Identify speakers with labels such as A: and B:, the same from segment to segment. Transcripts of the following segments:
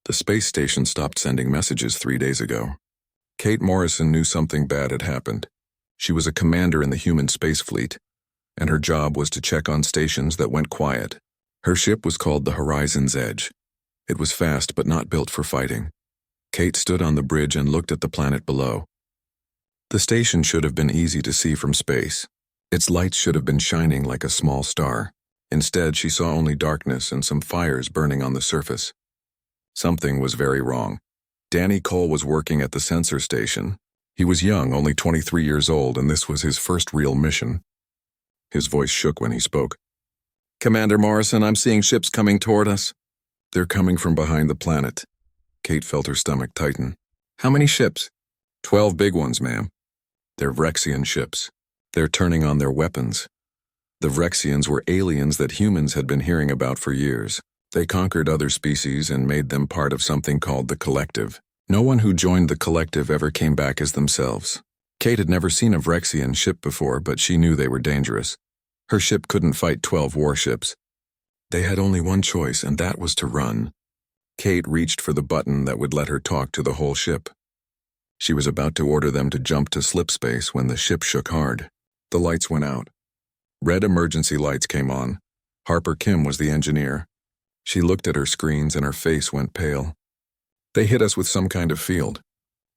A: The space station stopped sending messages 3 days ago. Kate Morrison knew something bad had happened. She was a commander in the human space fleet, and her job was to check on stations that went quiet. Her ship was called the Horizon's Edge. It was fast but not built for fighting. Kate stood on the bridge and looked at the planet below. The station should have been easy to see from space. Its lights should have been shining like a small star. Instead, she saw only darkness and some fires burning on the surface. Something was very wrong. Danny Cole was working at the sensor station. He was young, only 23 years old, and this was his first real mission. His voice shook when he spoke. "Commander Morrison, I'm seeing ships coming toward us." "They're coming from behind the planet." Kate felt her stomach tighten. "How many ships?" 12 big ones, ma'am. They're Vrexian ships. They're turning on their weapons. The Vrexians were aliens that humans had been hearing about for years. They conquered other species and made them part of something called the Collective. No one who joined the Collective ever came back as themselves. Kate had never seen a Vrexian ship before, but she knew they were dangerous. Her ship couldn't fight 12 warships. They had only one choice, and that was to run. Kate reached for the button that would let her talk to the whole ship. She was about to order them to jump to slipspace when the ship shook hard. The lights went out. Red emergency lights came on. Harper Kim was the engineer. She looked at her screens and her face went pale. "They hit us with some kind of field.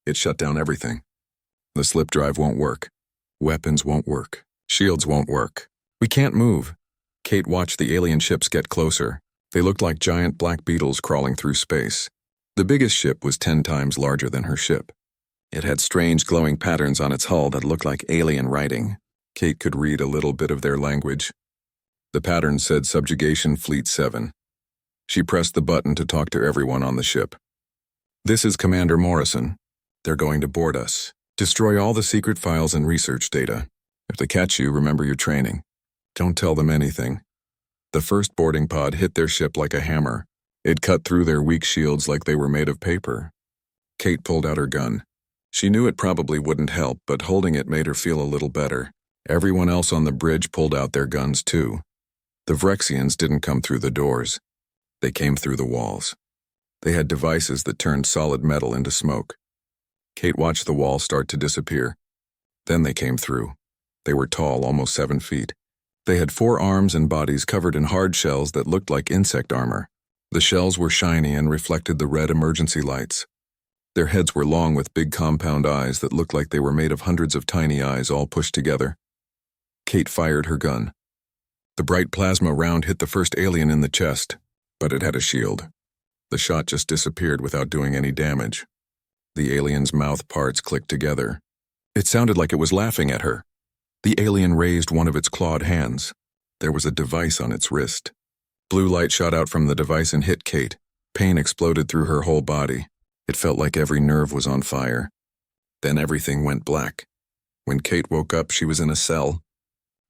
A: It shut down everything. The slip drive won't work. Weapons won't work. Shields won't work. We can't move." Kate watched the alien ships get closer. They looked like giant black beetles crawling through space. The biggest ship was 10 times larger than her ship. It had strange glowing patterns on its hull that looked like alien writing. Kate could read a little bit of their language. The pattern said Subjugation Fleet 7. She pressed the button to talk to everyone on the ship. "This is Commander Morrison. They're going to board us. Destroy all the secret files and research data. If they catch you, remember your training. Don't tell them anything." The first boarding pod hit their ship like a hammer. It cut through their weak shields like they were made of paper. Kate pulled out her gun. She knew it probably wouldn't help, but holding it made her feel a little better. Everyone else on the bridge pulled out their guns too. The Vrexians didn't come through the doors. They came through the walls. They had devices that turned solid metal into smoke. Kate watched the wall start to disappear. Then they came through. They were tall, almost 7 feet. They had 4 arms and bodies covered in hard shells that looked like insect armor. The shells were shiny and reflected the red emergency lights. Their heads were long with big compound eyes that looked like they were made of hundreds of tiny eyes all pushed together. Kate fired her gun. The bright plasma round hit the first alien in the chest, but it had a shield. The shot just disappeared without doing any damage. The alien's mouth parts clicked together. It sounded like it was laughing at her. The alien raised one of its clawed hands. There was a device on its wrist. Blue light shot out from the device and hit Kate. Pain exploded through her whole body. It felt like every nerve was on fire. Then everything went black. When Kate woke up, she was in a cell.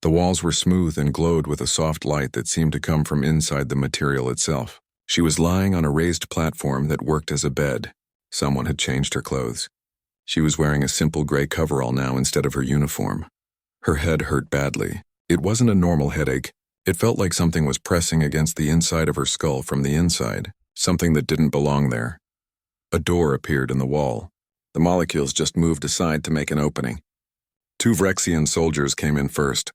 A: The walls were smooth and glowed with a soft light that seemed to come from inside the material itself. She was lying on a raised platform that worked as a bed. Someone had changed her clothes. She was wearing a simple gray coverall now instead of her uniform. Her head hurt badly. It wasn't a normal headache. It felt like something was pressing against the inside of her skull from the inside, something that didn't belong there. A door appeared in the wall. The molecules just moved aside to make an opening. 2 Vrexian soldiers came in first.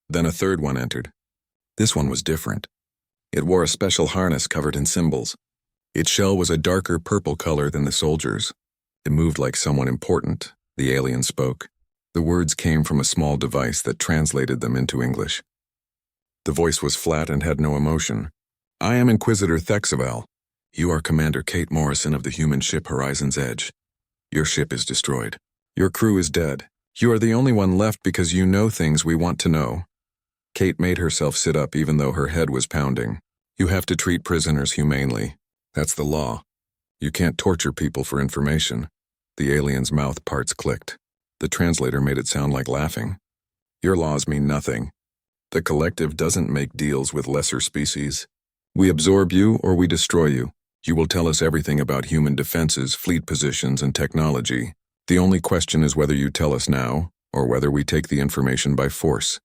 A: Then a third one entered. This one was different. It wore a special harness covered in symbols. Its shell was a darker purple color than the soldiers. It moved like someone important, the alien spoke. The words came from a small device that translated them into English. The voice was flat and had no emotion. "I am Inquisitor Thexavel. You are Commander Kate Morrison of the human ship Horizon's Edge. Your ship is destroyed. Your crew is dead. You are the only one left because you know things we want to know." Kate made herself sit up even though her head was pounding. "You have to treat prisoners humanely. That's the law. You can't torture people for information." The alien's mouth parts clicked. The translator made it sound like laughing. "Your laws mean nothing. The Collective doesn't make deals with lesser species. We absorb you or we destroy you. You will tell us everything about human defenses, fleet positions, and technology. The only question is whether you tell us now, or whether we take the information by force."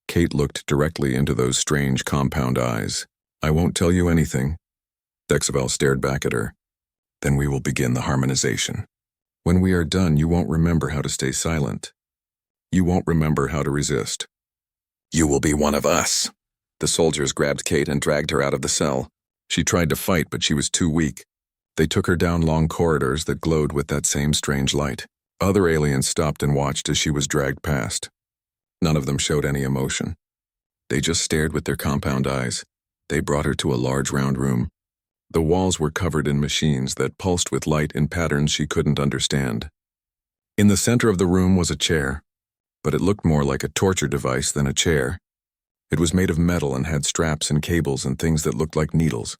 A: Kate looked directly into those strange compound eyes. "I won't tell you anything." Thexavel stared back at her. Then we will begin the harmonization. When we are done, you won't remember how to stay silent. You won't remember how to resist. You will be one of us. The soldiers grabbed Kate and dragged her out of the cell. She tried to fight, but she was too weak. They took her down long corridors that glowed with that same strange light. Other aliens stopped and watched as she was dragged past. None of them showed any emotion. They just stared with their compound eyes. They brought her to a large round room. The walls were covered in machines that pulsed with light in patterns she couldn't understand. In the center of the room was a chair, but it looked more like a torture device than a chair. It was made of metal and had straps and cables and things that looked like needles.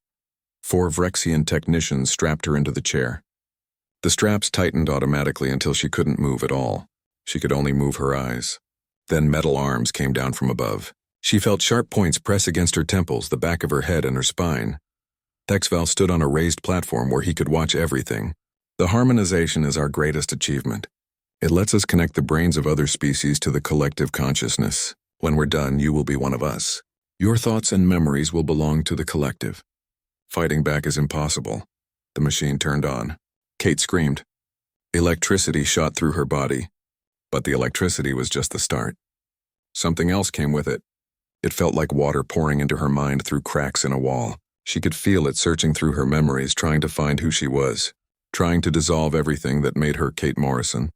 A: 4 Vrexian technicians strapped her into the chair. The straps tightened automatically until she couldn't move at all. She could only move her eyes. Then metal arms came down from above. She felt sharp points press against her temples, the back of her head, and her spine. Thexval stood on a raised platform where he could watch everything. The harmonization is our greatest achievement. It lets us connect the brains of other species to the collective consciousness. When we're done, you will be one of us. Your thoughts and memories will belong to the collective. Fighting back is impossible. The machine turned on. Kate screamed. Electricity shot through her body, but the electricity was just the start. Something else came with it. It felt like water pouring into her mind through cracks in a wall. She could feel it searching through her memories, trying to find who she was, trying to dissolve everything that made her Kate Morrison.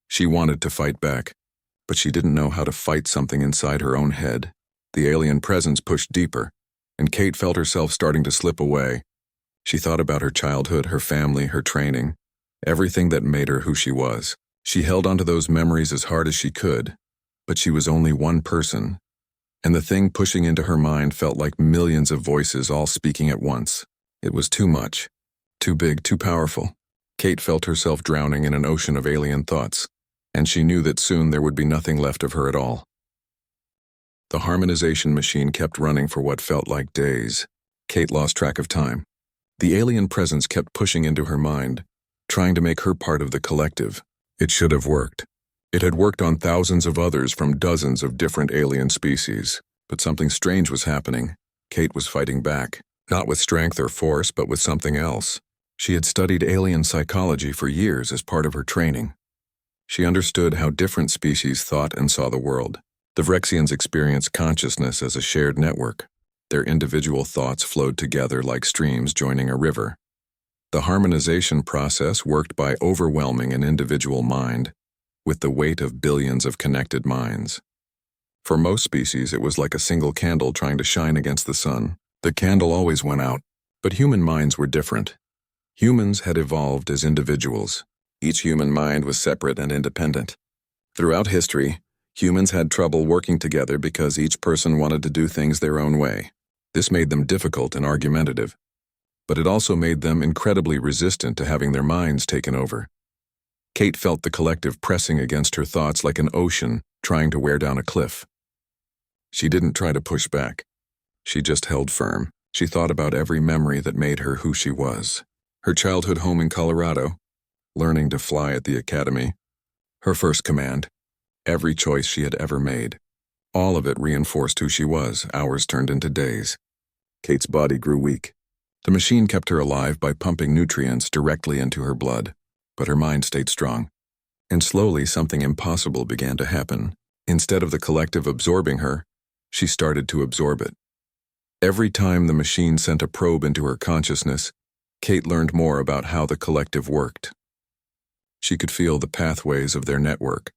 A: She wanted to fight back, but she didn't know how to fight something inside her own head. The alien presence pushed deeper, and Kate felt herself starting to slip away. She thought about her childhood, her family, her training, everything that made her who she was. She held onto those memories as hard as she could, but she was only one person, and the thing pushing into her mind felt like millions of voices all speaking at once. It was too much, too big, too powerful. Kate felt herself drowning in an ocean of alien thoughts, and she knew that soon there would be nothing left of her at all. The harmonization machine kept running for what felt like days. Kate lost track of time. The alien presence kept pushing into her mind, trying to make her part of the collective. It should have worked. It had worked on thousands of others from dozens of different alien species, but something strange was happening. Kate was fighting back, not with strength or force, but with something else. She had studied alien psychology for years as part of her training. She understood how different species thought and saw the world. The Vrexians experienced consciousness as a shared network. Their individual thoughts flowed together like streams joining a river. The harmonization process worked by overwhelming an individual mind with the weight of billions of connected minds. For most species, it was like a single candle trying to shine against the sun. The candle always went out, but human minds were different. Humans had evolved as individuals. Each human mind was separate and independent. Throughout history, humans had trouble working together because each person wanted to do things their own way. This made them difficult and argumentative, but it also made them incredibly resistant to having their minds taken over. Kate felt the collective pressing against her thoughts like an ocean trying to wear down a cliff. She didn't try to push back. She just held firm. She thought about every memory that made her who she was. Her childhood home in Colorado, learning to fly at the academy, her first command, every choice she had ever made. All of it reinforced who she was. Hours turned into days. Kate's body grew weak. The machine kept her alive by pumping nutrients directly into her blood, but her mind stayed strong. And slowly something impossible began to happen. Instead of the collective absorbing her, she started to absorb it. Every time the machine sent a probe into her consciousness, Kate learned more about how the collective worked. She could feel the pathways of their network.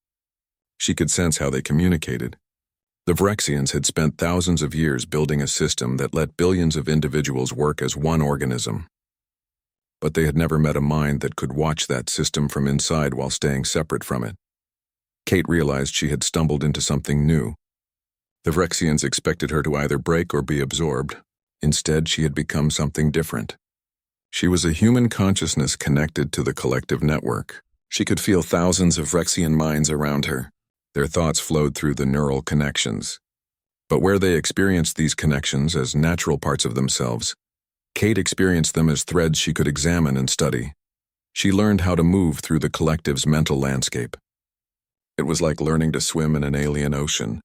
A: She could sense how they communicated. The Vrexians had spent thousands of years building a system that let billions of individuals work as one organism. But they had never met a mind that could watch that system from inside while staying separate from it. Kate realized she had stumbled into something new. The Vrexians expected her to either break or be absorbed. Instead, she had become something different. She was a human consciousness connected to the collective network. She could feel thousands of Vrexian minds around her. Their thoughts flowed through the neural connections. But where they experienced these connections as natural parts of themselves, Kate experienced them as threads she could examine and study. She learned how to move through the collective's mental landscape. It was like learning to swim in an alien ocean.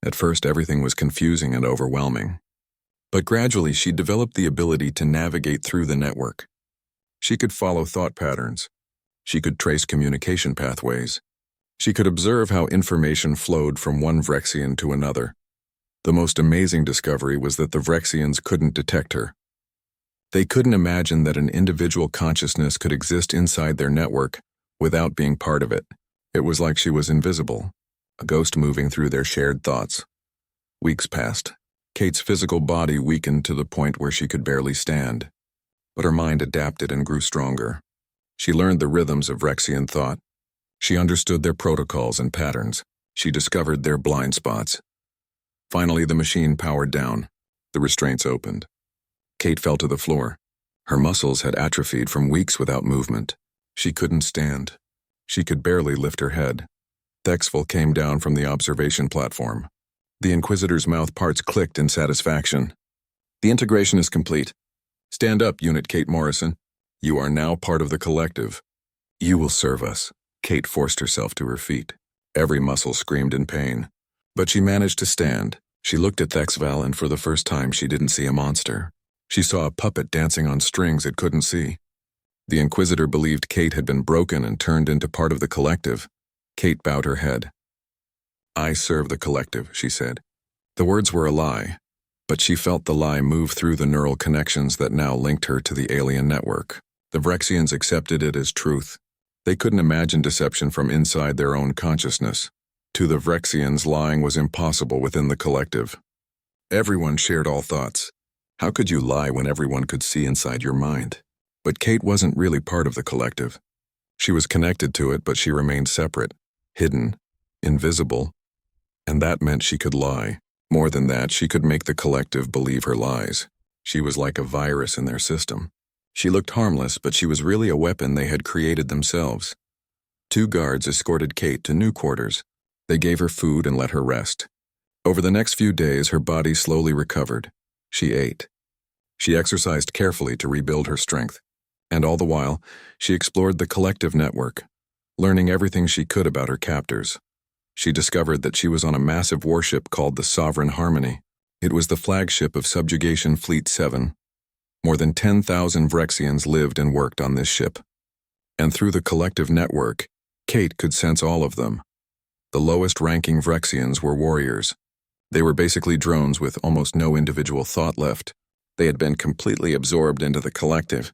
A: At first, everything was confusing and overwhelming. But gradually, she developed the ability to navigate through the network. She could follow thought patterns. She could trace communication pathways. She could observe how information flowed from one Vrexian to another. The most amazing discovery was that the Vrexians couldn't detect her. They couldn't imagine that an individual consciousness could exist inside their network without being part of it. It was like she was invisible, a ghost moving through their shared thoughts. Weeks passed. Kate's physical body weakened to the point where she could barely stand. But her mind adapted and grew stronger. She learned the rhythms of Vrexian thought. She understood their protocols and patterns. She discovered their blind spots. Finally, the machine powered down. The restraints opened. Kate fell to the floor. Her muscles had atrophied from weeks without movement. She couldn't stand. She could barely lift her head. Thexville came down from the observation platform. The Inquisitor's mouth parts clicked in satisfaction. The integration is complete. Stand up, Unit Kate Morrison. You are now part of the collective. You will serve us. Kate forced herself to her feet. Every muscle screamed in pain. But she managed to stand. She looked at Thexville, and for the first time she didn't see a monster. She saw a puppet dancing on strings it couldn't see. The Inquisitor believed Kate had been broken and turned into part of the collective. Kate bowed her head. I serve the collective, she said. The words were a lie, but she felt the lie move through the neural connections that now linked her to the alien network. The Vrexians accepted it as truth. They couldn't imagine deception from inside their own consciousness. To the Vrexians, lying was impossible within the collective. Everyone shared all thoughts. How could you lie when everyone could see inside your mind? But Kate wasn't really part of the collective. She was connected to it, but she remained separate, hidden, invisible, and that meant she could lie. More than that, she could make the collective believe her lies. She was like a virus in their system. She looked harmless, but she was really a weapon they had created themselves. 2 guards escorted Kate to new quarters. They gave her food and let her rest. Over the next few days, her body slowly recovered. She ate. She exercised carefully to rebuild her strength. And all the while, she explored the collective network, learning everything she could about her captors. She discovered that she was on a massive warship called the Sovereign Harmony. It was the flagship of Subjugation Fleet 7. More than 10,000 Vrexians lived and worked on this ship. And through the collective network, Kate could sense all of them. The lowest-ranking Vrexians were warriors. They were basically drones with almost no individual thought left. They had been completely absorbed into the collective.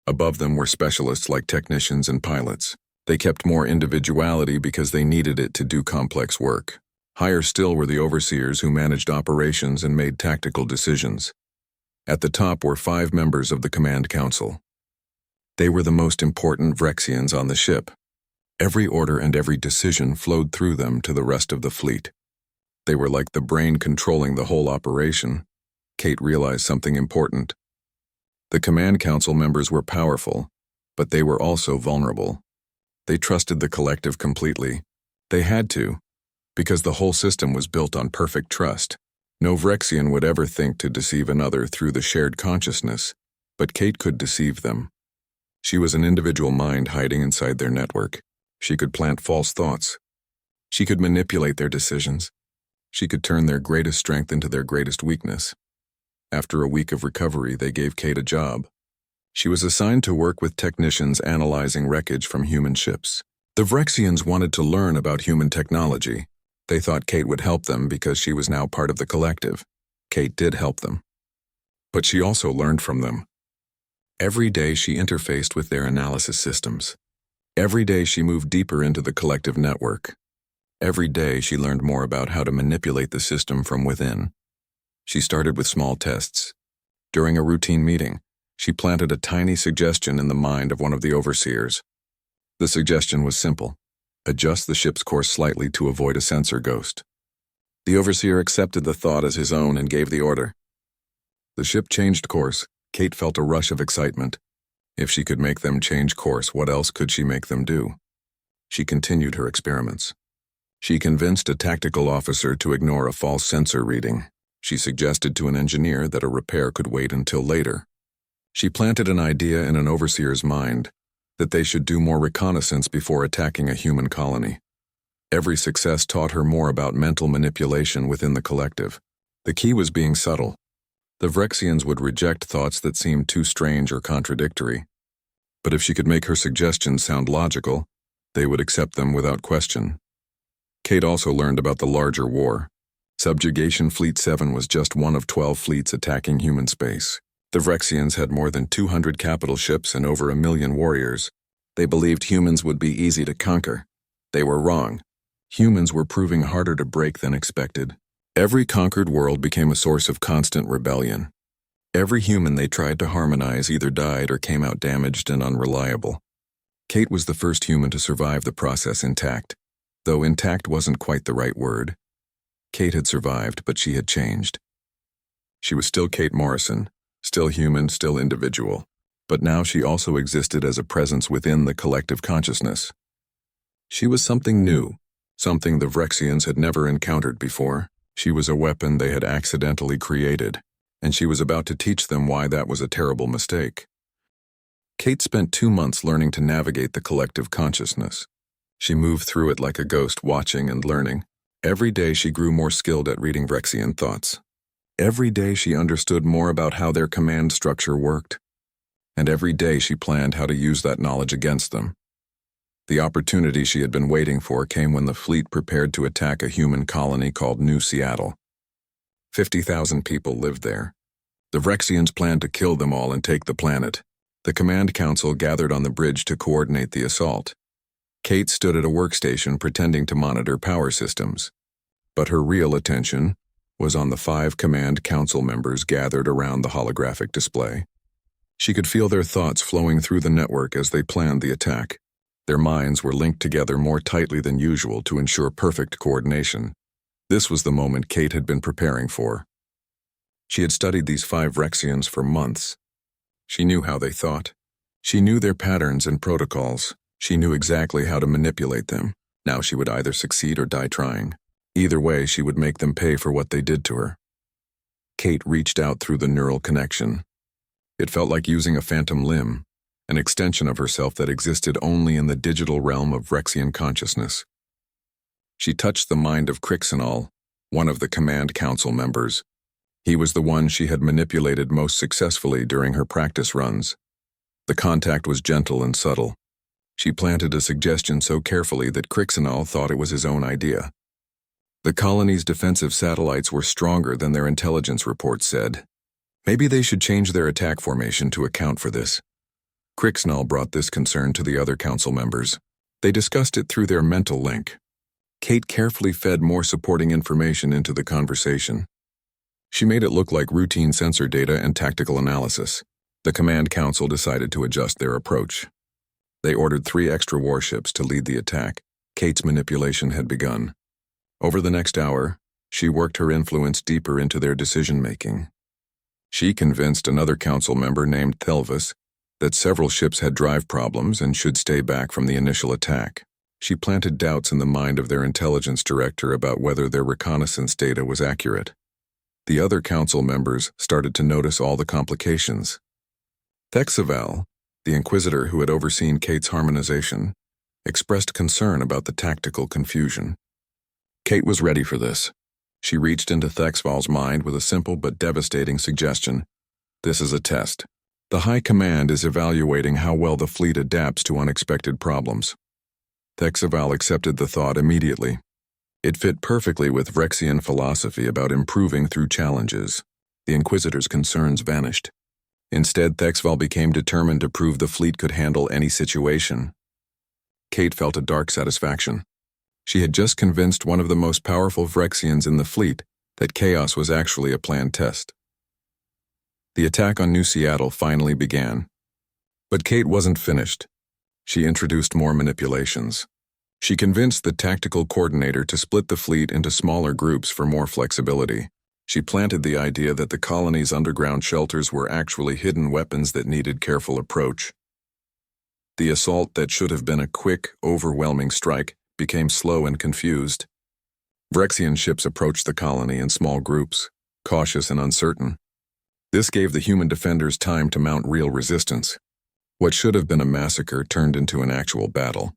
A: Above them were specialists like technicians and pilots. They kept more individuality because they needed it to do complex work. Higher still were the overseers who managed operations and made tactical decisions. At the top were 5 members of the Command Council. They were the most important Vrexians on the ship. Every order and every decision flowed through them to the rest of the fleet. They were like the brain controlling the whole operation. Kate realized something important. The Command Council members were powerful, but they were also vulnerable. They trusted the collective completely. They had to, because the whole system was built on perfect trust. No Vrexian would ever think to deceive another through the shared consciousness, but Kate could deceive them. She was an individual mind hiding inside their network. She could plant false thoughts. She could manipulate their decisions. She could turn their greatest strength into their greatest weakness. After a week of recovery, they gave Kate a job. She was assigned to work with technicians analyzing wreckage from human ships. The Vrexians wanted to learn about human technology. They thought Kate would help them because she was now part of the collective. Kate did help them. But she also learned from them. Every day she interfaced with their analysis systems. Every day she moved deeper into the collective network. Every day she learned more about how to manipulate the system from within. She started with small tests. During a routine meeting, she planted a tiny suggestion in the mind of one of the overseers. The suggestion was simple: adjust the ship's course slightly to avoid a sensor ghost. The overseer accepted the thought as his own and gave the order. The ship changed course. Kate felt a rush of excitement. If she could make them change course, what else could she make them do? She continued her experiments. She convinced a tactical officer to ignore a false sensor reading. She suggested to an engineer that a repair could wait until later. She planted an idea in an overseer's mind that they should do more reconnaissance before attacking a human colony. Every success taught her more about mental manipulation within the collective. The key was being subtle. The Vrexians would reject thoughts that seemed too strange or contradictory. But if she could make her suggestions sound logical, they would accept them without question. Kate also learned about the larger war. Subjugation Fleet 7 was just one of 12 fleets attacking human space. The Vrexians had more than 200 capital ships and over 1 million warriors. They believed humans would be easy to conquer. They were wrong. Humans were proving harder to break than expected. Every conquered world became a source of constant rebellion. Every human they tried to harmonize either died or came out damaged and unreliable. Kate was the first human to survive the process intact. Though intact wasn't quite the right word. Kate had survived, but she had changed. She was still Kate Morrison, still human, still individual. But now she also existed as a presence within the collective consciousness. She was something new, something the Vrexians had never encountered before. She was a weapon they had accidentally created, and she was about to teach them why that was a terrible mistake. Kate spent 2 months learning to navigate the collective consciousness. She moved through it like a ghost, watching and learning. Every day she grew more skilled at reading Vrexian thoughts. Every day she understood more about how their command structure worked. And every day she planned how to use that knowledge against them. The opportunity she had been waiting for came when the fleet prepared to attack a human colony called New Seattle. 50,000 people lived there. The Vrexians planned to kill them all and take the planet. The command council gathered on the bridge to coordinate the assault. Kate stood at a workstation pretending to monitor power systems. But her real attention was on the 5 command council members gathered around the holographic display. She could feel their thoughts flowing through the network as they planned the attack. Their minds were linked together more tightly than usual to ensure perfect coordination. This was the moment Kate had been preparing for. She had studied these 5 Vrexians for months. She knew how they thought. She knew their patterns and protocols. She knew exactly how to manipulate them. Now she would either succeed or die trying. Either way, she would make them pay for what they did to her. Kate reached out through the neural connection. It felt like using a phantom limb, an extension of herself that existed only in the digital realm of Vrexian consciousness. She touched the mind of Crixinol, one of the command council members. He was the one she had manipulated most successfully during her practice runs. The contact was gentle and subtle. She planted a suggestion so carefully that Crixinol thought it was his own idea. The colony's defensive satellites were stronger than their intelligence reports said. Maybe they should change their attack formation to account for this. Crixinol brought this concern to the other council members. They discussed it through their mental link. Kate carefully fed more supporting information into the conversation. She made it look like routine sensor data and tactical analysis. The command council decided to adjust their approach. They ordered 3 extra warships to lead the attack. Kate's manipulation had begun. Over the next hour, she worked her influence deeper into their decision-making. She convinced another council member named Thelvis that several ships had drive problems and should stay back from the initial attack. She planted doubts in the mind of their intelligence director about whether their reconnaissance data was accurate. The other council members started to notice all the complications. Thexaval, the inquisitor who had overseen Kate's harmonization, expressed concern about the tactical confusion. Kate was ready for this. She reached into Thexval's mind with a simple but devastating suggestion. This is a test. The High Command is evaluating how well the fleet adapts to unexpected problems. Thexaval accepted the thought immediately. It fit perfectly with Vrexian philosophy about improving through challenges. The Inquisitor's concerns vanished. Instead, Thexval became determined to prove the fleet could handle any situation. Kate felt a dark satisfaction. She had just convinced one of the most powerful Vrexians in the fleet that chaos was actually a planned test. The attack on New Seattle finally began. But Kate wasn't finished. She introduced more manipulations. She convinced the tactical coordinator to split the fleet into smaller groups for more flexibility. She planted the idea that the colony's underground shelters were actually hidden weapons that needed careful approach. The assault that should have been a quick, overwhelming strike became slow and confused. Vrexian ships approached the colony in small groups, cautious and uncertain. This gave the human defenders time to mount real resistance. What should have been a massacre turned into an actual battle.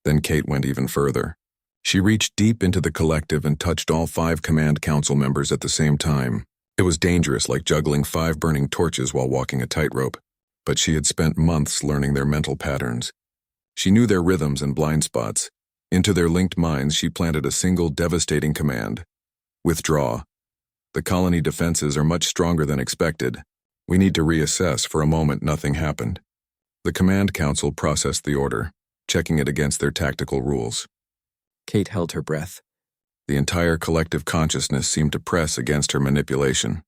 A: Then Kate went even further. She reached deep into the collective and touched all 5 command council members at the same time. It was dangerous, like juggling 5 burning torches while walking a tightrope. but she had spent months learning their mental patterns. She knew their rhythms and blind spots. Into their linked minds she planted a single devastating command. Withdraw. The colony defenses are much stronger than expected. We need to reassess. For a moment, nothing happened. The command council processed the order, checking it against their tactical rules.
B: Kate held her breath.
A: The entire collective consciousness seemed to press against her manipulation.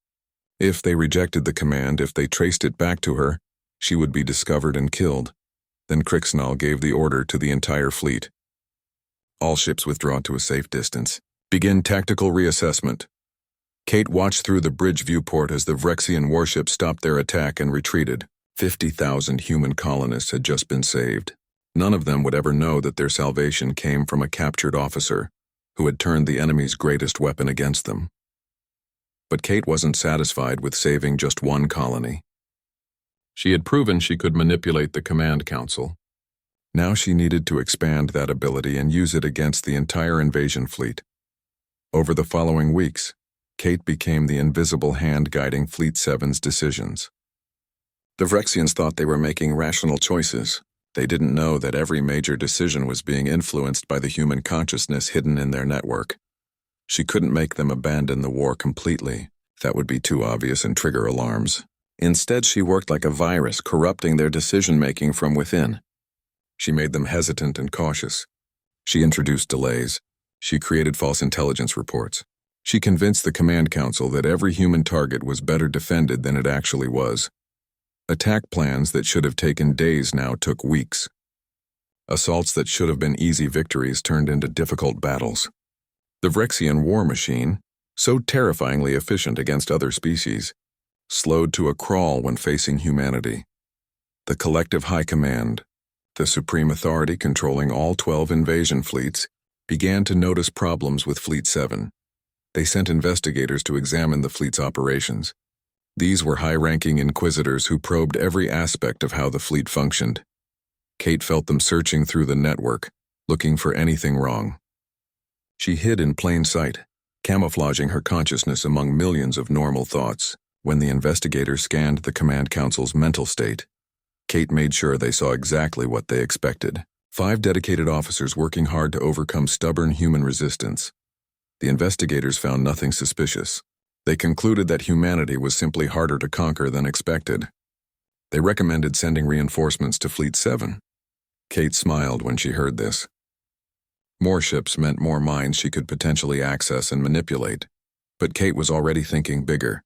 A: If they rejected the command, if they traced it back to her, she would be discovered and killed. Then Crixnall gave the order to the entire fleet. All ships withdraw to a safe distance. Begin tactical reassessment. Kate watched through the bridge viewport as the Vrexian warships stopped their attack and retreated. 50,000 human colonists had just been saved. None of them would ever know that their salvation came from a captured officer who had turned the enemy's greatest weapon against them. But Kate wasn't satisfied with saving just one colony. She had proven she could manipulate the command council. Now she needed to expand that ability and use it against the entire invasion fleet. Over the following weeks, Kate became the invisible hand guiding Fleet 7's decisions. The Vrexians thought they were making rational choices. They didn't know that every major decision was being influenced by the human consciousness hidden in their network. She couldn't make them abandon the war completely. That would be too obvious and trigger alarms. Instead, she worked like a virus, corrupting their decision-making from within. She made them hesitant and cautious. She introduced delays. She created false intelligence reports. She convinced the command council that every human target was better defended than it actually was. Attack plans that should have taken days now took weeks. Assaults that should have been easy victories turned into difficult battles. The Vrexian war machine, so terrifyingly efficient against other species, slowed to a crawl when facing humanity. The collective high command, the supreme authority controlling all 12 invasion fleets, began to notice problems with Fleet 7. They sent investigators to examine the fleet's operations. These were high-ranking inquisitors who probed every aspect of how the fleet functioned. Kate felt them searching through the network, looking for anything wrong. She hid in plain sight, camouflaging her consciousness among millions of normal thoughts. When the investigators scanned the command council's mental state, Kate made sure they saw exactly what they expected. 5 dedicated officers working hard to overcome stubborn human resistance. The investigators found nothing suspicious. They concluded that humanity was simply harder to conquer than expected. They recommended sending reinforcements to Fleet 7. Kate smiled when she heard this. More ships meant more minds she could potentially access and manipulate, but Kate was already thinking bigger.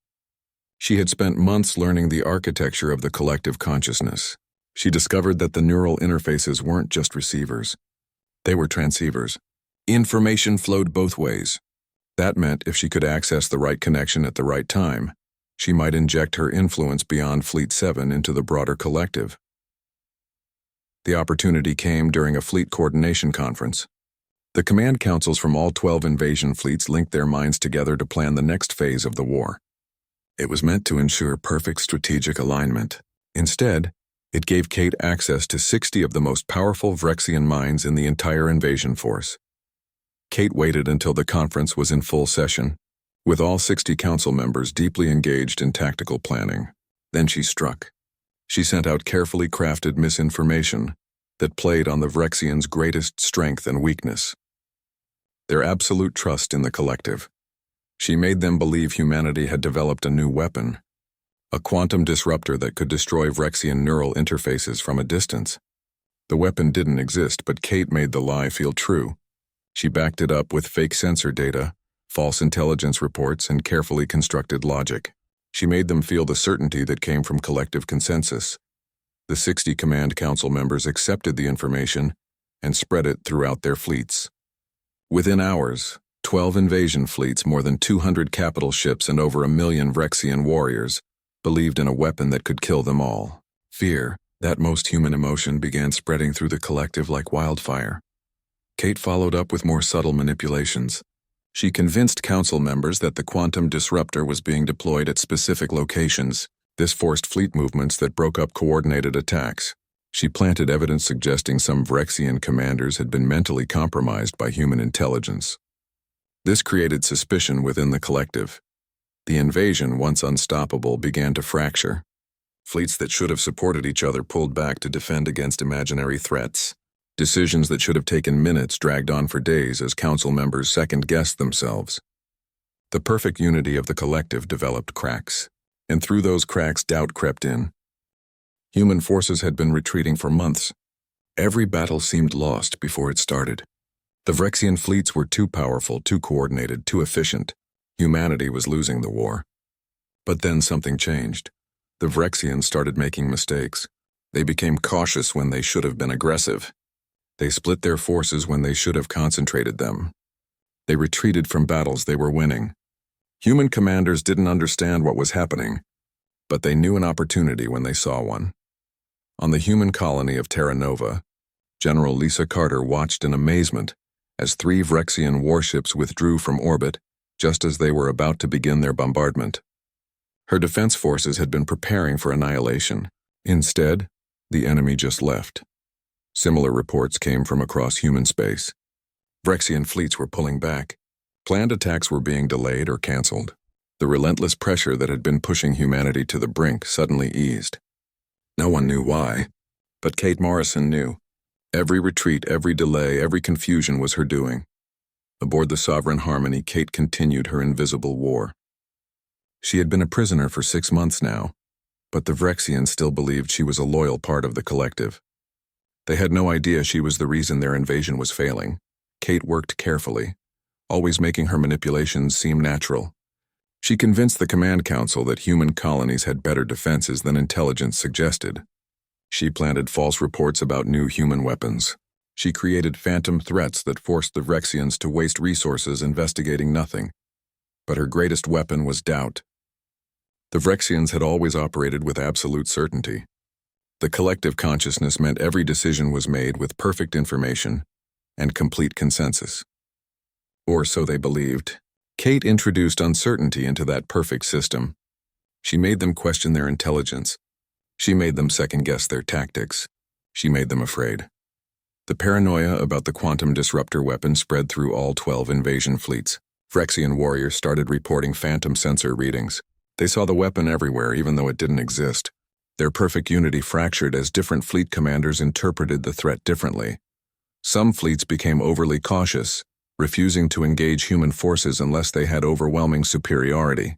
A: She had spent months learning the architecture of the collective consciousness. She discovered that the neural interfaces weren't just receivers. They were transceivers. Information flowed both ways. That meant if she could access the right connection at the right time, she might inject her influence beyond Fleet 7 into the broader collective. The opportunity came during a fleet coordination conference. The command councils from all 12 invasion fleets linked their minds together to plan the next phase of the war. It was meant to ensure perfect strategic alignment. Instead, it gave Kate access to 60 of the most powerful Vrexian minds in the entire invasion force. Kate waited until the conference was in full session, with all 60 council members deeply engaged in tactical planning. Then she struck. She sent out carefully crafted misinformation that played on the Vrexians' greatest strength and weakness: their absolute trust in the collective. She made them believe humanity had developed a new weapon, a quantum disruptor that could destroy Vrexian neural interfaces from a distance. The weapon didn't exist, but Kate made the lie feel true. She backed it up with fake sensor data, false intelligence reports, and carefully constructed logic. She made them feel the certainty that came from collective consensus. The 60 command council members accepted the information and spread it throughout their fleets. Within hours, 12 invasion fleets, more than 200 capital ships, and over 1 million Vrexian warriors believed in a weapon that could kill them all. Fear, that most human emotion, began spreading through the collective like wildfire. Kate followed up with more subtle manipulations. She convinced council members that the quantum disruptor was being deployed at specific locations. This forced fleet movements that broke up coordinated attacks. She planted evidence suggesting some Vrexian commanders had been mentally compromised by human intelligence. This created suspicion within the collective. The invasion, once unstoppable, began to fracture. Fleets that should have supported each other pulled back to defend against imaginary threats. Decisions that should have taken minutes dragged on for days as council members second-guessed themselves. The perfect unity of the collective developed cracks, and through those cracks doubt crept in. Human forces had been retreating for months. Every battle seemed lost before it started. The Vrexian fleets were too powerful, too coordinated, too efficient. Humanity was losing the war. But then something changed. The Vrexians started making mistakes. They became cautious when they should have been aggressive. They split their forces when they should have concentrated them. They retreated from battles they were winning. Human commanders didn't understand what was happening, but they knew an opportunity when they saw one. On the human colony of Terra Nova, General Lisa Carter watched in amazement as 3 Vrexian warships withdrew from orbit just as they were about to begin their bombardment. Her defense forces had been preparing for annihilation. Instead, the enemy just left. Similar reports came from across human space. Vrexian fleets were pulling back. Planned attacks were being delayed or canceled. The relentless pressure that had been pushing humanity to the brink suddenly eased. No one knew why, but Kate Morrison knew. Every retreat, every delay, every confusion was her doing. Aboard the Sovereign Harmony, Kate continued her invisible war. She had been a prisoner for 6 months now, but the Vrexians still believed she was a loyal part of the collective. They had no idea she was the reason their invasion was failing. Kate worked carefully, always making her manipulations seem natural. She convinced the Command Council that human colonies had better defenses than intelligence suggested. She planted false reports about new human weapons. She created phantom threats that forced the Vrexians to waste resources investigating nothing. But her greatest weapon was doubt. The Vrexians had always operated with absolute certainty. The collective consciousness meant every decision was made with perfect information and complete consensus. Or so they believed. Kate introduced uncertainty into that perfect system. She made them question their intelligence. She made them second-guess their tactics. She made them afraid. The paranoia about the quantum disruptor weapon spread through all 12 invasion fleets. Vrexian warriors started reporting phantom sensor readings. They saw the weapon everywhere, even though it didn't exist. Their perfect unity fractured as different fleet commanders interpreted the threat differently. Some fleets became overly cautious, refusing to engage human forces unless they had overwhelming superiority.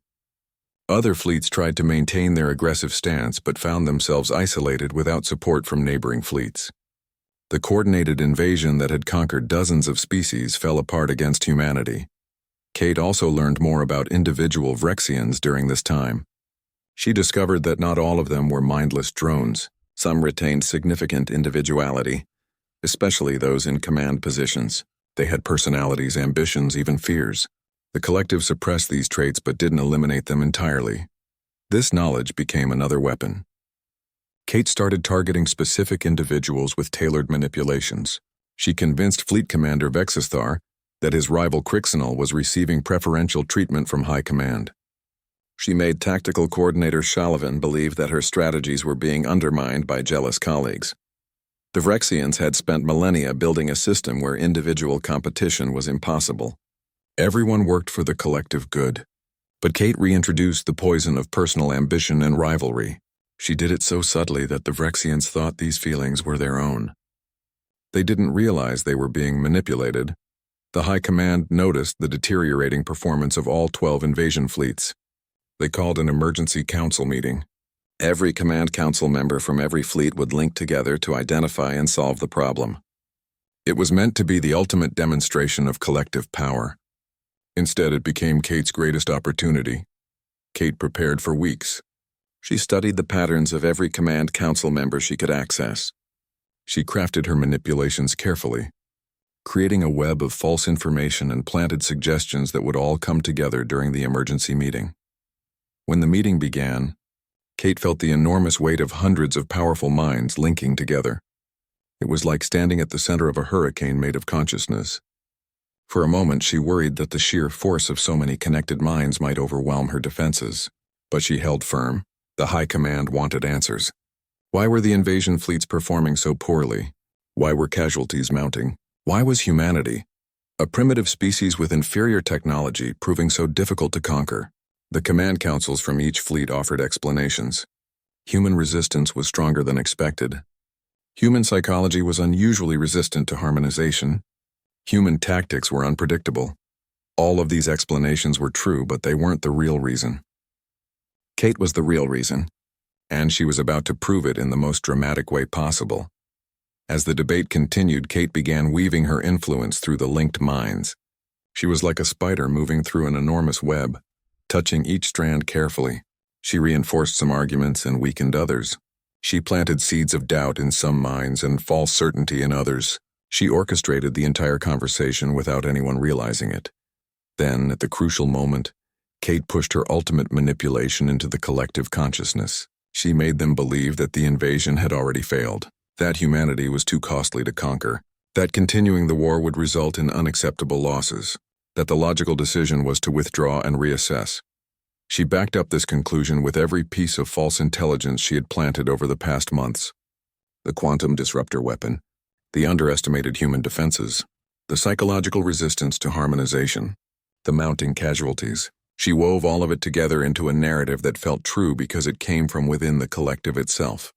A: Other fleets tried to maintain their aggressive stance but found themselves isolated without support from neighboring fleets. The coordinated invasion that had conquered dozens of species fell apart against humanity. Kate also learned more about individual Vrexians during this time. She discovered that not all of them were mindless drones. Some retained significant individuality, especially those in command positions. They had personalities, ambitions, even fears. The collective suppressed these traits but didn't eliminate them entirely. This knowledge became another weapon. Kate started targeting specific individuals with tailored manipulations. She convinced Fleet Commander Vexisthar that his rival Crixinal was receiving preferential treatment from High Command. She made Tactical Coordinator Shalavan believe that her strategies were being undermined by jealous colleagues. The Vrexians had spent millennia building a system where individual competition was impossible. Everyone worked for the collective good. But Kate reintroduced the poison of personal ambition and rivalry. She did it so subtly that the Vrexians thought these feelings were their own. They didn't realize they were being manipulated. The High Command noticed the deteriorating performance of all 12 invasion fleets. They called an emergency council meeting. Every Command Council member from every fleet would link together to identify and solve the problem. It was meant to be the ultimate demonstration of collective power. Instead, it became Kate's greatest opportunity. Kate prepared for weeks. She studied the patterns of every Command Council member she could access. She crafted her manipulations carefully, creating a web of false information and planted suggestions that would all come together during the emergency meeting. When the meeting began, Kate felt the enormous weight of hundreds of powerful minds linking together. It was like standing at the center of a hurricane made of consciousness. For a moment, she worried that the sheer force of so many connected minds might overwhelm her defenses. But she held firm. The High Command wanted answers. Why were the invasion fleets performing so poorly? Why were casualties mounting? Why was humanity, a primitive species with inferior technology, proving so difficult to conquer? The command councils from each fleet offered explanations. Human resistance was stronger than expected. Human psychology was unusually resistant to harmonization. Human tactics were unpredictable. All of these explanations were true, but they weren't the real reason. Kate was the real reason, and she was about to prove it in the most dramatic way possible. As the debate continued, Kate began weaving her influence through the linked minds. She was like a spider moving through an enormous web, touching each strand carefully. She reinforced some arguments and weakened others. She planted seeds of doubt in some minds and false certainty in others. She orchestrated the entire conversation without anyone realizing it. Then, at the crucial moment, Kate pushed her ultimate manipulation into the collective consciousness. She made them believe that the invasion had already failed, that humanity was too costly to conquer, that continuing the war would result in unacceptable losses, that the logical decision was to withdraw and reassess. She backed up this conclusion with every piece of false intelligence she had planted over the past months. The quantum disruptor weapon, the underestimated human defenses, the psychological resistance to harmonization, the mounting casualties. She wove all of it together into a narrative that felt true because it came from within the collective itself.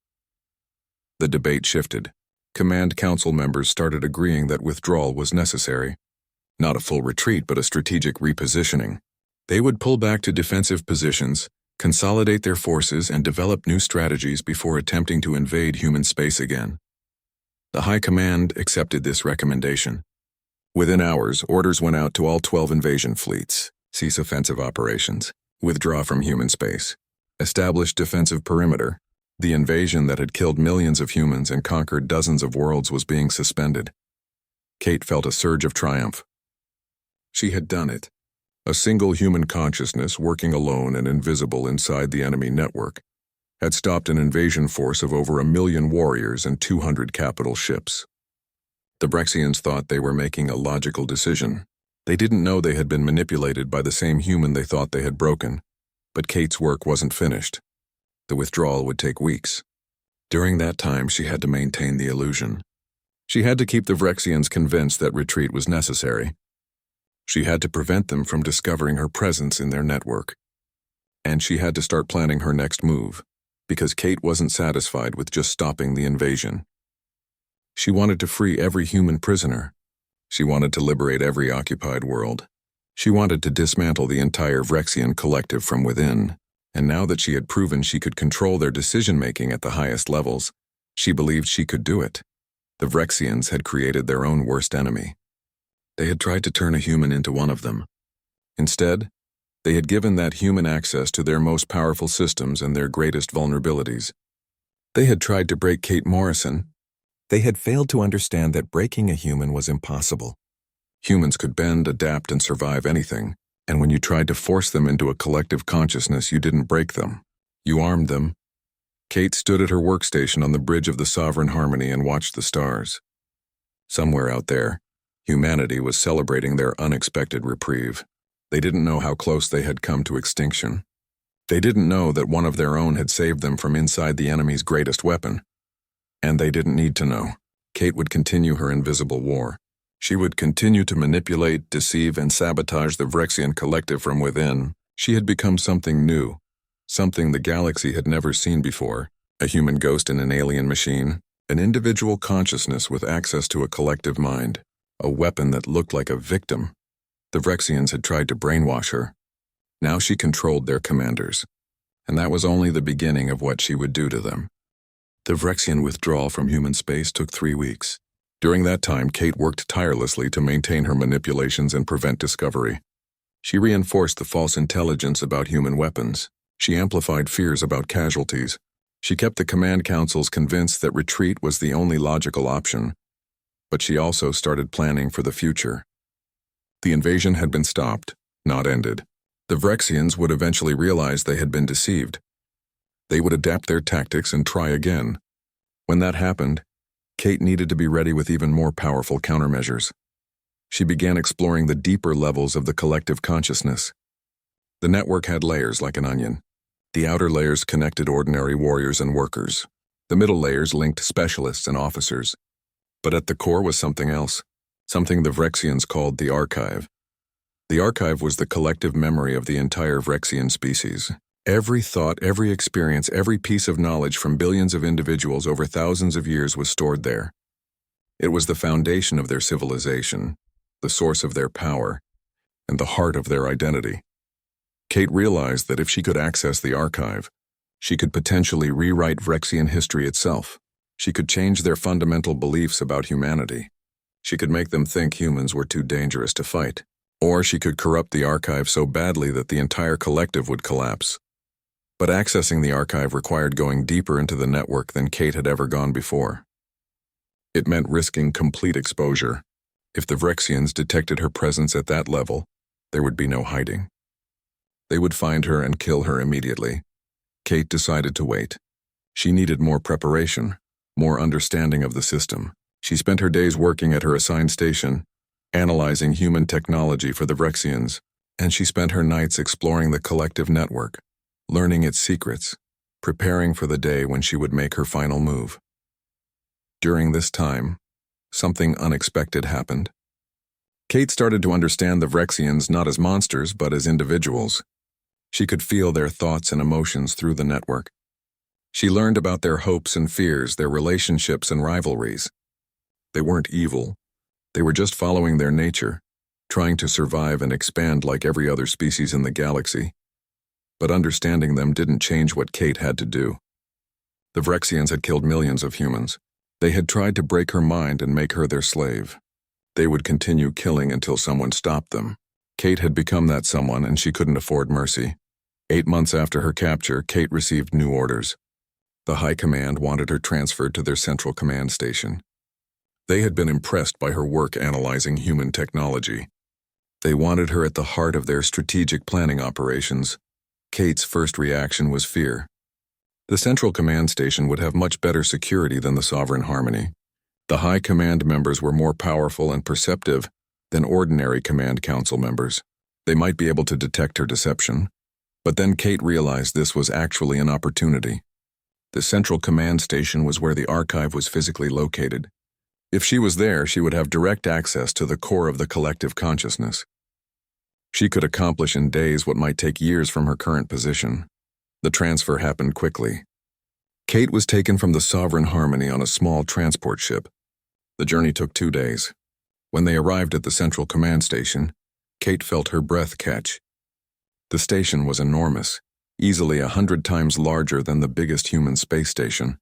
A: The debate shifted. Command Council members started agreeing that withdrawal was necessary. Not a full retreat, but a strategic repositioning. They would pull back to defensive positions, consolidate their forces, and develop new strategies before attempting to invade human space again. The High Command accepted this recommendation. Within hours, orders went out to all 12 invasion fleets: cease offensive operations, withdraw from human space, establish defensive perimeter. The invasion that had killed millions of humans and conquered dozens of worlds was being suspended. Kate felt a surge of triumph. She had done it. A single human consciousness, working alone and invisible inside the enemy network, had stopped an invasion force of over 1 million warriors and 200 capital ships. The Brexians thought they were making a logical decision. They didn't know they had been manipulated by the same human they thought they had broken. But Kate's work wasn't finished. The withdrawal would take weeks. During that time, she had to maintain the illusion. She had to keep the Vrexians convinced that retreat was necessary. She had to prevent them from discovering her presence in their network. And she had to start planning her next move, because Kate wasn't satisfied with just stopping the invasion. She wanted to free every human prisoner. She wanted to liberate every occupied world. She wanted to dismantle the entire Vrexian collective from within. And now that she had proven she could control their decision-making at the highest levels, she believed she could do it. The Vrexians had created their own worst enemy. They had tried to turn a human into one of them. Instead, they had given that human access to their most powerful systems and their greatest vulnerabilities. They had tried to break Kate Morrison. They had failed to understand that breaking a human was impossible. Humans could bend, adapt, and survive anything, and when you tried to force them into a collective consciousness, you didn't break them. You armed them. Kate stood at her workstation on the bridge of the Sovereign Harmony and watched the stars. Somewhere out there, humanity was celebrating their unexpected reprieve. They didn't know how close they had come to extinction. They didn't know that one of their own had saved them from inside the enemy's greatest weapon. And they didn't need to know. Kate would continue her invisible war. She would continue to manipulate, deceive, and sabotage the Vrexian collective from within. She had become something new, something the galaxy had never seen before, a human ghost in an alien machine, an individual consciousness with access to a collective mind, a weapon that looked like a victim. The Vrexians had tried to brainwash her. Now she controlled their commanders, and that was only the beginning of what she would do to them. The Vrexian withdrawal from human space took 3 weeks. During that time, Kate worked tirelessly to maintain her manipulations and prevent discovery. She reinforced the false intelligence about human weapons. She amplified fears about casualties. She kept the command councils convinced that retreat was the only logical option. But she also started planning for the future. The invasion had been stopped, not ended. The Vrexians would eventually realize they had been deceived. They would adapt their tactics and try again. When that happened, Kate needed to be ready with even more powerful countermeasures. She began exploring the deeper levels of the collective consciousness. The network had layers like an onion. The outer layers connected ordinary warriors and workers. The middle layers linked specialists and officers. But at the core was something else, something the Vrexians called the Archive. The Archive was the collective memory of the entire Vrexian species. Every thought, every experience, every piece of knowledge from billions of individuals over thousands of years was stored there. It was the foundation of their civilization, the source of their power, and the heart of their identity. Kate realized that if she could access the archive, she could potentially rewrite Vrexian history itself. She could change their fundamental beliefs about humanity. She could make them think humans were too dangerous to fight. Or she could corrupt the archive so badly that the entire collective would collapse. But accessing the archive required going deeper into the network than Kate had ever gone before. It meant risking complete exposure. If the Vrexians detected her presence at that level, there would be no hiding. They would find her and kill her immediately. Kate decided to wait. She needed more preparation, more understanding of the system. She spent her days working at her assigned station, analyzing human technology for the Vrexians, and she spent her nights exploring the collective network, learning its secrets, preparing for the day when she would make her final move. During this time, something unexpected happened. Kate started to understand the Vrexians not as monsters but as individuals. She could feel their thoughts and emotions through the network. She learned about their hopes and fears, their relationships and rivalries. They weren't evil. They were just following their nature, trying to survive and expand like every other species in the galaxy. But understanding them didn't change what Kate had to do. The Vrexians had killed millions of humans. They had tried to break her mind and make her their slave. They would continue killing until someone stopped them. Kate had become that someone, and she couldn't afford mercy. 8 months after her capture, Kate received new orders. The High Command wanted her transferred to their central command station. They had been impressed by her work analyzing human technology. They wanted her at the heart of their strategic planning operations. Kate's first reaction was fear. The central command station would have much better security than the Sovereign Harmony. The High Command members were more powerful and perceptive than ordinary Command Council members. They might be able to detect her deception. But then Kate realized this was actually an opportunity. The central command station was where the archive was physically located. If she was there, she would have direct access to the core of the collective consciousness. She could accomplish in days what might take years from her current position. The transfer happened quickly. Kate was taken from the Sovereign Harmony on a small transport ship. The journey took 2 days. When they arrived at the central command station, Kate felt her breath catch. The station was enormous, easily 100 times larger than the biggest human space station.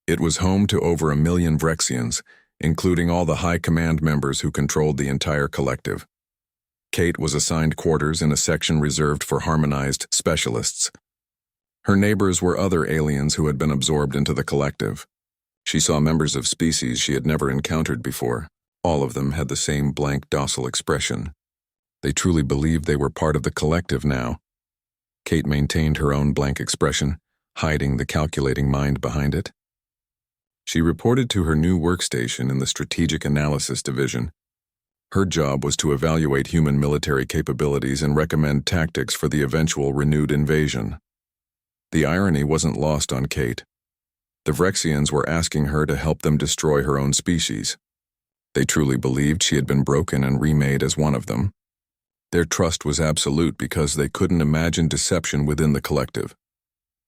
A: It was home to over 1 million Vrexians, including all the High Command members who controlled the entire collective. Kate was assigned quarters in a section reserved for harmonized specialists. Her neighbors were other aliens who had been absorbed into the collective. She saw members of species she had never encountered before. All of them had the same blank, docile expression. They truly believed they were part of the collective now. Kate maintained her own blank expression, hiding the calculating mind behind it. She reported to her new workstation in the Strategic Analysis Division. Her job was to evaluate human military capabilities and recommend tactics for the eventual renewed invasion. The irony wasn't lost on Kate. The Vrexians were asking her to help them destroy her own species. They truly believed she had been broken and remade as one of them. Their trust was absolute because they couldn't imagine deception within the collective.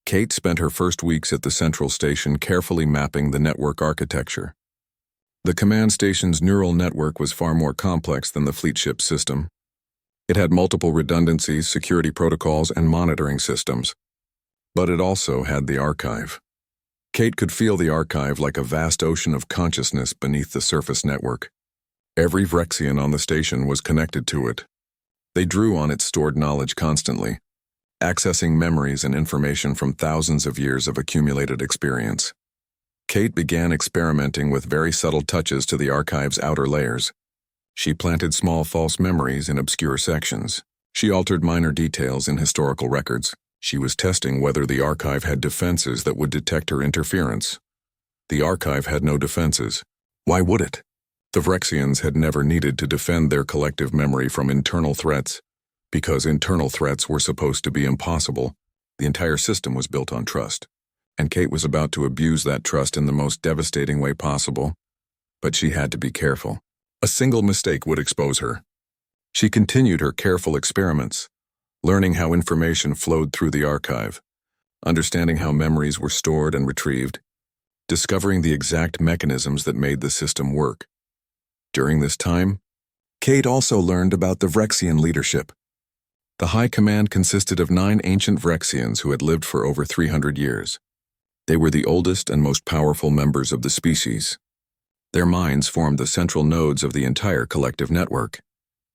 A: Kate spent her first weeks at the central station carefully mapping the network architecture. The command station's neural network was far more complex than the fleet ship system. It had multiple redundancies, security protocols, and monitoring systems. But it also had the archive. Kate could feel the archive like a vast ocean of consciousness beneath the surface network. Every Vrexian on the station was connected to it. They drew on its stored knowledge constantly, accessing memories and information from thousands of years of accumulated experience. Kate began experimenting with very subtle touches to the archive's outer layers. She planted small false memories in obscure sections. She altered minor details in historical records. She was testing whether the archive had defenses that would detect her interference. The archive had no defenses. Why would it? The Vrexians had never needed to defend their collective memory from internal threats. Because internal threats were supposed to be impossible, the entire system was built on trust. And Kate was about to abuse that trust in the most devastating way possible. But she had to be careful. A single mistake would expose her. She continued her careful experiments, learning how information flowed through the archive, understanding how memories were stored and retrieved, discovering the exact mechanisms that made the system work. During this time, Kate also learned about the Vrexian leadership. The High Command consisted of 9 ancient Vrexians who had lived for over 300 years. They were the oldest and most powerful members of the species. Their minds formed the central nodes of the entire collective network.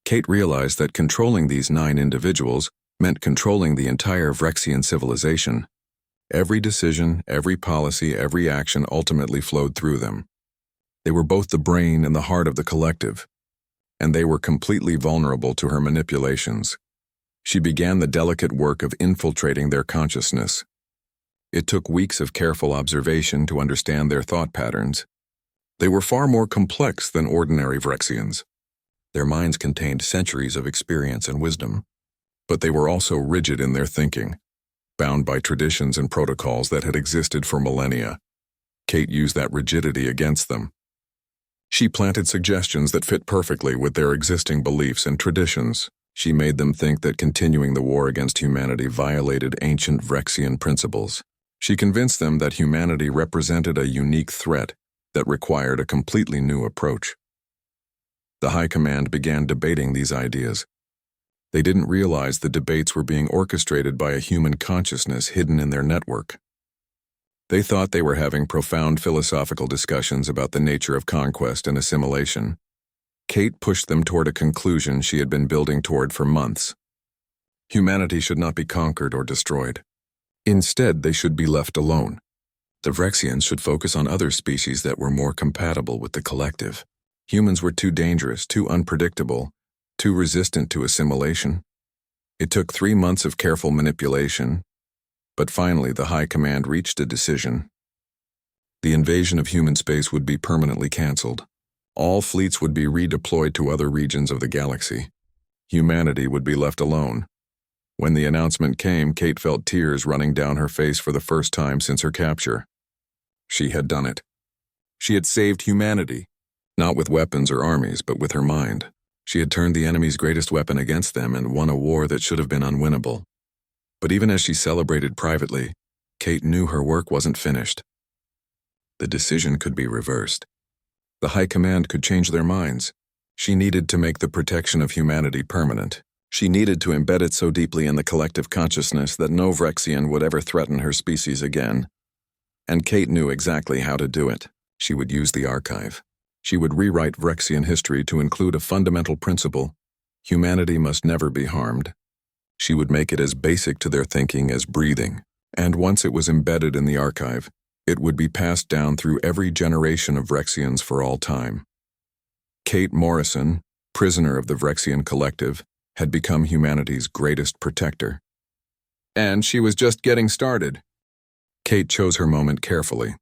A: Kate realized that controlling these 9 individuals meant controlling the entire Vrexian civilization. Every decision, every policy, every action ultimately flowed through them. They were both the brain and the heart of the collective, and they were completely vulnerable to her manipulations. She began the delicate work of infiltrating their consciousness. It took weeks of careful observation to understand their thought patterns. They were far more complex than ordinary Vrexians. Their minds contained centuries of experience and wisdom, but they were also rigid in their thinking, bound by traditions and protocols that had existed for millennia. Kate used that rigidity against them. She planted suggestions that fit perfectly with their existing beliefs and traditions. She made them think that continuing the war against humanity violated ancient Vrexian principles. She convinced them that humanity represented a unique threat that required a completely new approach. The High Command began debating these ideas. They didn't realize the debates were being orchestrated by a human consciousness hidden in their network. They thought they were having profound philosophical discussions about the nature of conquest and assimilation. Kate pushed them toward a conclusion she had been building toward for months. Humanity should not be conquered or destroyed. Instead, they should be left alone. The Vrexians should focus on other species that were more compatible with the collective. Humans were too dangerous, too unpredictable, too resistant to assimilation. It took 3 months of careful manipulation, but finally the High Command reached a decision. The invasion of human space would be permanently canceled. All fleets would be redeployed to other regions of the galaxy. Humanity would be left alone. When the announcement came, Kate felt tears running down her face for the first time since her capture. She had done it. She had saved humanity, not with weapons or armies, but with her mind. She had turned the enemy's greatest weapon against them and won a war that should have been unwinnable. But even as she celebrated privately, Kate knew her work wasn't finished. The decision could be reversed. The High Command could change their minds. She needed to make the protection of humanity permanent. She needed to embed it so deeply in the collective consciousness that no Vrexian would ever threaten her species again. And Kate knew exactly how to do it. She would use the archive. She would rewrite Vrexian history to include a fundamental principle: humanity must never be harmed. She would make it as basic to their thinking as breathing, and once it was embedded in the archive, it would be passed down through every generation of Vrexians for all time. Kate Morrison, prisoner of the Vrexian collective, had become humanity's greatest protector. And she was just getting started. Kate chose her moment carefully.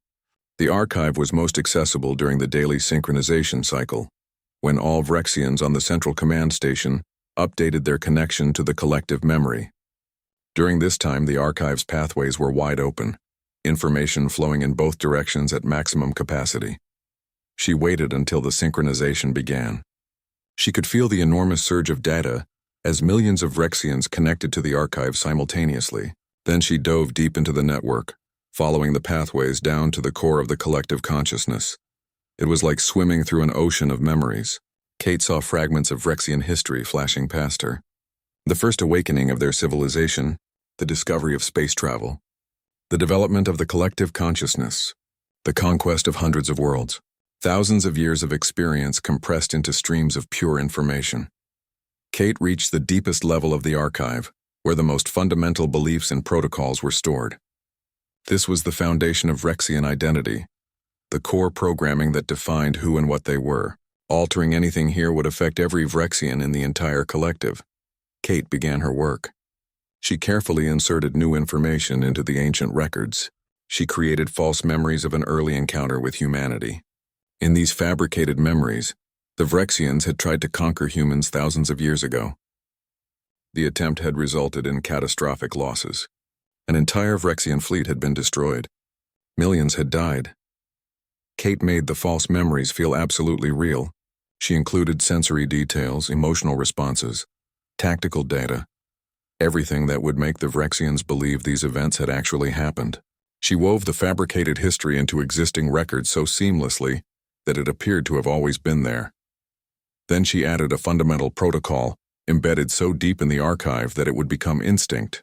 A: The archive was most accessible during the daily synchronization cycle, when all Vrexians on the central command station updated their connection to the collective memory. During this time, the archive's pathways were wide open, information flowing in both directions at maximum capacity. She waited until the synchronization began. She could feel the enormous surge of data as millions of Vrexians connected to the archive simultaneously. Then she dove deep into the network, following the pathways down to the core of the collective consciousness. It was like swimming through an ocean of memories. Kate saw fragments of Vrexian history flashing past her. The first awakening of their civilization, the discovery of space travel, the development of the collective consciousness, the conquest of hundreds of worlds, thousands of years of experience compressed into streams of pure information. Kate reached the deepest level of the archive, where the most fundamental beliefs and protocols were stored. This was the foundation of Vrexian identity, the core programming that defined who and what they were. Altering anything here would affect every Vrexian in the entire collective. Kate began her work. She carefully inserted new information into the ancient records. She created false memories of an early encounter with humanity. In these fabricated memories, the Vrexians had tried to conquer humans thousands of years ago. The attempt had resulted in catastrophic losses. An entire Vrexian fleet had been destroyed. Millions had died. Kate made the false memories feel absolutely real. She included sensory details, emotional responses, tactical data. everything that would make the Vrexians believe these events had actually happened. She wove the fabricated history into existing records so seamlessly that it appeared to have always been there. Then she added a fundamental protocol, embedded so deep in the archive that it would become instinct.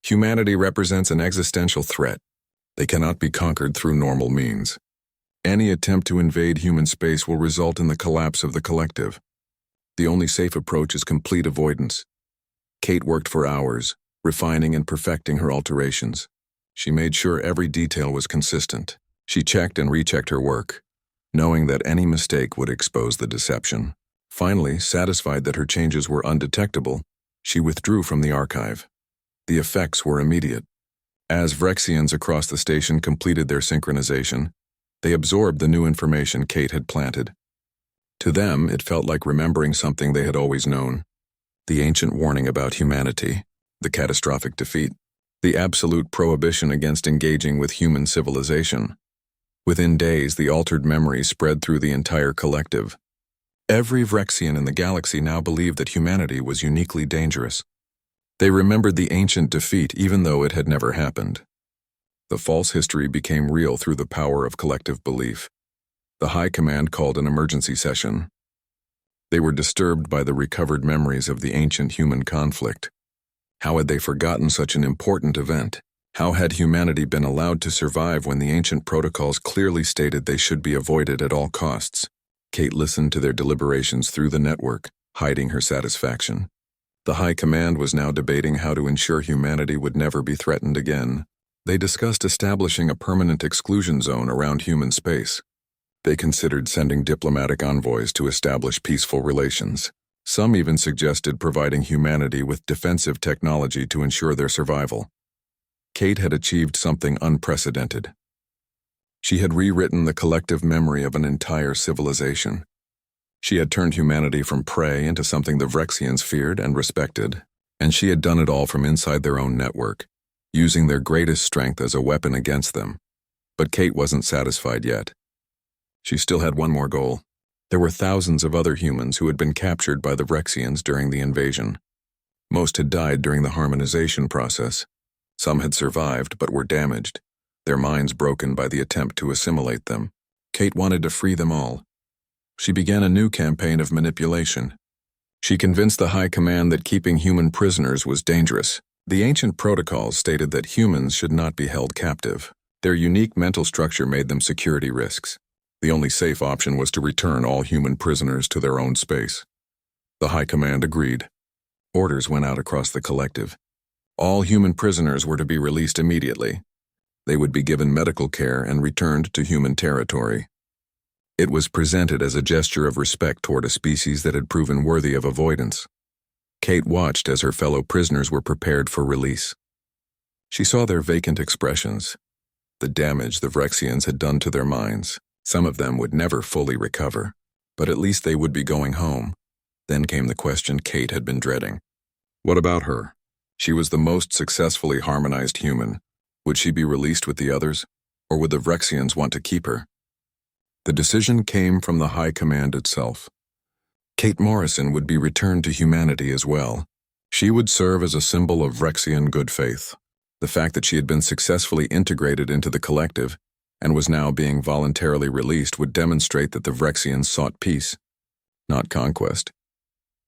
A: Humanity represents an existential threat. They cannot be conquered through normal means. Any attempt to invade human space will result in the collapse of the collective. The only safe approach is complete avoidance. Kate worked for hours, refining and perfecting her alterations. She made sure every detail was consistent. She checked and rechecked her work, knowing that any mistake would expose the deception. Finally, satisfied that her changes were undetectable, she withdrew from the archive. The effects were immediate. As Vrexians across the station completed their synchronization, they absorbed the new information Kate had planted. To them, it felt like remembering something they had always known. The ancient warning about humanity, the catastrophic defeat, the absolute prohibition against engaging with human civilization. Within days, the altered memory spread through the entire collective. Every Vrexian in the galaxy now believed that humanity was uniquely dangerous. They remembered the ancient defeat even though it had never happened. The false history became real through the power of collective belief. The High Command called an emergency session. They were disturbed by the recovered memories of the ancient human conflict. How had they forgotten such an important event? How had humanity been allowed to survive when the ancient protocols clearly stated they should be avoided at all costs? Kate listened to their deliberations through the network, hiding her satisfaction. The High Command was now debating how to ensure humanity would never be threatened again. They discussed establishing a permanent exclusion zone around human space. They considered sending diplomatic envoys to establish peaceful relations. Some even suggested providing humanity with defensive technology to ensure their survival. Kate had achieved something unprecedented. She had rewritten the collective memory of an entire civilization. She had turned humanity from prey into something the Vrexians feared and respected, and she had done it all from inside their own network, using their greatest strength as a weapon against them. But Kate wasn't satisfied yet. She still had one more goal. There were thousands of other humans who had been captured by the Vrexians during the invasion. Most had died during the harmonization process. Some had survived but were damaged, their minds broken by the attempt to assimilate them. Kate wanted to free them all. She began a new campaign of manipulation. She convinced the High Command that keeping human prisoners was dangerous. The ancient protocols stated that humans should not be held captive. Their unique mental structure made them security risks. The only safe option was to return all human prisoners to their own space. The High Command agreed. Orders went out across the collective. All human prisoners were to be released immediately. They would be given medical care and returned to human territory. It was presented as a gesture of respect toward a species that had proven worthy of avoidance. Kate watched as her fellow prisoners were prepared for release. She saw their vacant expressions, the damage the Vrexians had done to their minds. Some of them would never fully recover, but at least they would be going home. Then came the question Kate had been dreading. What about her? She was the most successfully harmonized human. Would she be released with the others, or would the Vrexians want to keep her? The decision came from the High Command itself. Kate Morrison would be returned to humanity as well. She would serve as a symbol of Vrexian good faith. The fact that she had been successfully integrated into the collective and was now being voluntarily released would demonstrate that the Vrexians sought peace, not conquest.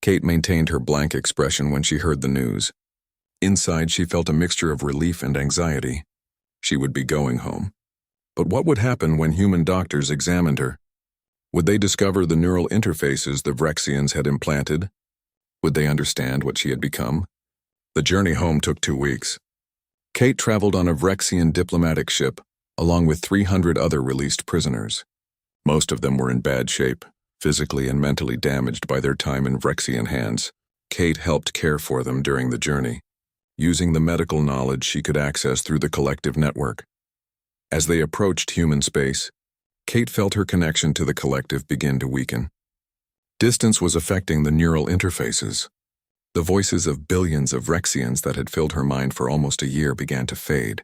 A: Kate maintained her blank expression when she heard the news. Inside, she felt a mixture of relief and anxiety. She would be going home. But what would happen when human doctors examined her? Would they discover the neural interfaces the Vrexians had implanted? Would they understand what she had become? The journey home took 2 weeks. Kate traveled on a Vrexian diplomatic ship, along with 300 other released prisoners. Most of them were in bad shape, physically and mentally damaged by their time in Vrexian hands. Kate helped care for them during the journey, using the medical knowledge she could access through the collective network. As they approached human space, Kate felt her connection to the collective begin to weaken. Distance was affecting the neural interfaces. The voices of billions of Vrexians that had filled her mind for almost a year began to fade.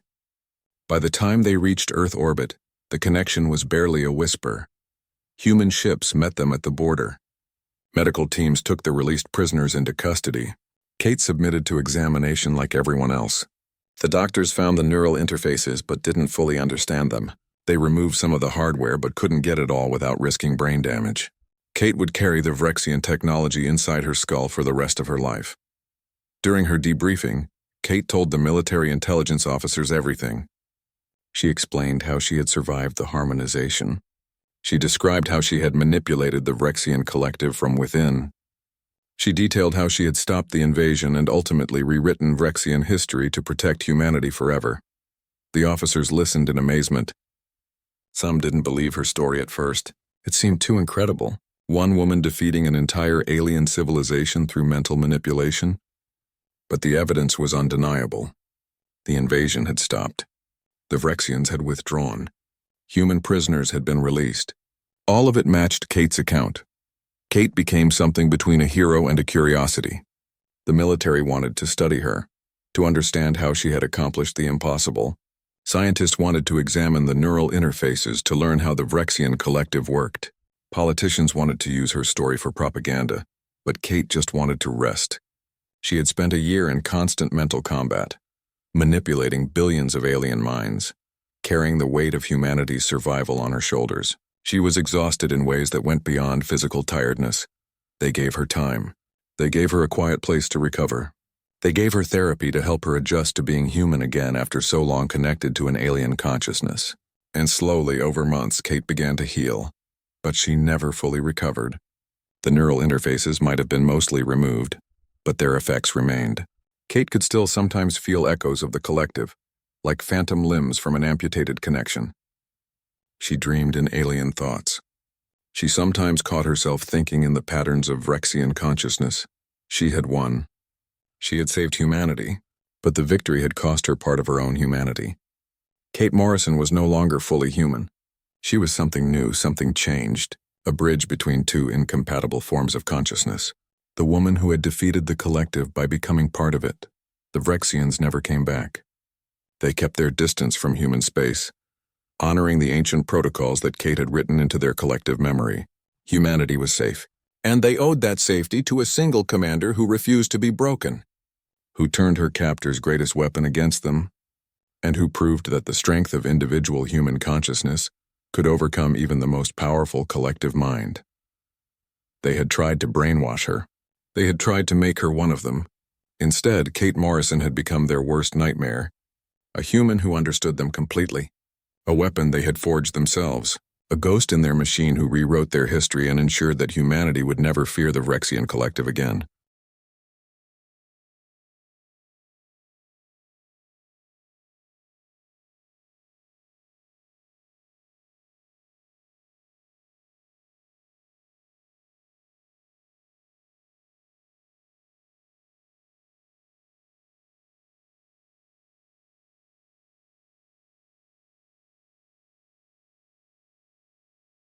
A: By the time they reached Earth orbit, the connection was barely a whisper. Human ships met them at the border. Medical teams took the released prisoners into custody. Kate submitted to examination like everyone else. The doctors found the neural interfaces but didn't fully understand them. They removed some of the hardware but couldn't get it all without risking brain damage. Kate would carry the Vrexian technology inside her skull for the rest of her life. During her debriefing, Kate told the military intelligence officers everything. She explained how she had survived the harmonization. She described how she had manipulated the Vrexian collective from within. She detailed how she had stopped the invasion and ultimately rewritten Vrexian history to protect humanity forever. The officers listened in amazement. Some didn't believe her story at first. It seemed too incredible. One woman defeating an entire alien civilization through mental manipulation. But the evidence was undeniable. The invasion had stopped. The Vrexians had withdrawn. Human prisoners had been released. All of it matched Kate's account. Kate became something between a hero and a curiosity. The military wanted to study her, to understand how she had accomplished the impossible. Scientists wanted to examine the neural interfaces to learn how the Vrexian collective worked. Politicians wanted to use her story for propaganda, but Kate just wanted to rest. She had spent a year in constant mental combat, manipulating billions of alien minds, carrying the weight of humanity's survival on her shoulders. She was exhausted in ways that went beyond physical tiredness. They gave her time. They gave her a quiet place to recover. They gave her therapy to help her adjust to being human again after so long connected to an alien consciousness. And slowly, over months, Kate began to heal. But she never fully recovered. The neural interfaces might have been mostly removed, but their effects remained. Kate could still sometimes feel echoes of the collective, like phantom limbs from an amputated connection. She dreamed in alien thoughts. She sometimes caught herself thinking in the patterns of Vrexian consciousness. She had won. She had saved humanity, but the victory had cost her part of her own humanity. Kate Morrison was no longer fully human. She was something new, something changed, a bridge between two incompatible forms of consciousness. The woman who had defeated the collective by becoming part of it. The Vrexians never came back. They kept their distance from human space, honoring the ancient protocols that Kate had written into their collective memory. Humanity was safe, and they owed that safety to a single commander who refused to be broken, who turned her captor's greatest weapon against them, and who proved that the strength of individual human consciousness could overcome even the most powerful collective mind. They had tried to brainwash her. They had tried to make her one of them. Instead, Kate Morrison had become their worst nightmare, a human who understood them completely. A weapon they had forged themselves, a ghost in their machine who rewrote their history and ensured that humanity would never fear the Vrexian collective again.